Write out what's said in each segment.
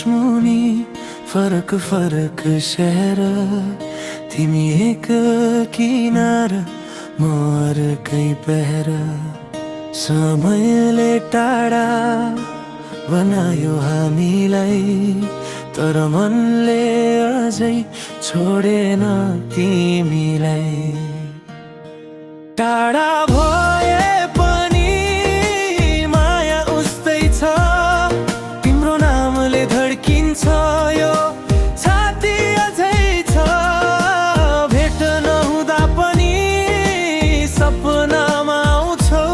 मुनि फरक फरक शहर, तिमी एक किनार म अर्कै पहर। समयले टाढा बनायो हामीलाई, तर मनले अझै छोडेन तिमीलाई। टाढा भए पनि माया उस्तै छ, तिम्रो नामले धड्किन्छ यो छाती अझै छ। भेट नहुँदा पनि सपनामा आउँछौ,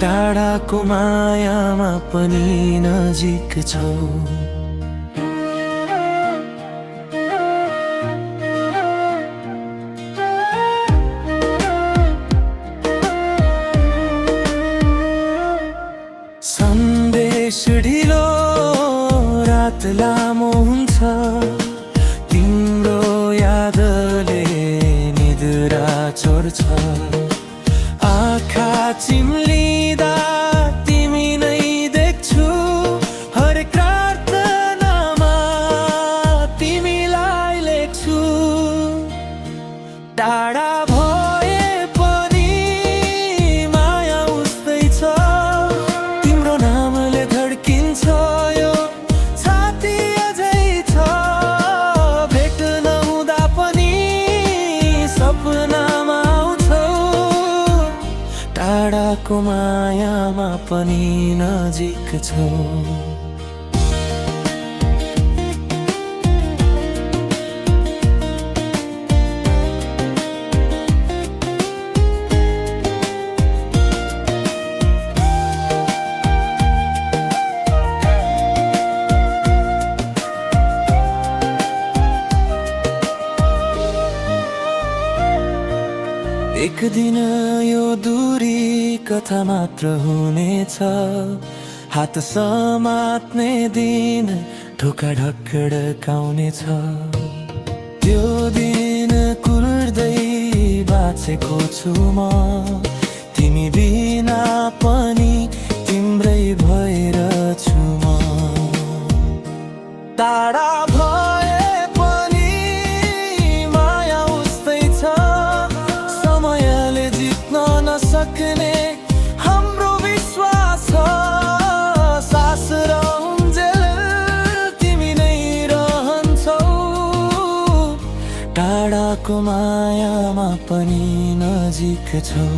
टाढाको मायामा पनि नजिक छौ। सन्देश ढिलो रात लामो हुन्छ, तिम्रो यादले निद्रा चोर्छ। आँखा चिम्लिँदा तिमी नै देख्छु, हरेक प्रार्थनामा तिमीलाई लेख्छु। टाढा भए पनि माया उस्तै छ, तिम्रो नामले धड्किन्छ यो छाती अझै छ। भेट नहुँदा पनि सपनामा आउँछौ, टाढाको मायामा पनि नजिक छौ। एक दिन यो दूरी कथा मात्र हुनेछ, हात समात्ने दिन ढोका ढकढकाउनेछ। त्यो दिन कुर्दै बाँचेको छु म, तिमी बिना पनि तिम्रै भएर छु म। टाढा भए पनि माया उस्तै छ, समयले जित्न नसक्ने हाम्रो विश्वास छ। सास रहन्जेल तिमी नै रहन्छौ, टाढाको मायामा पनि नजिक छौ।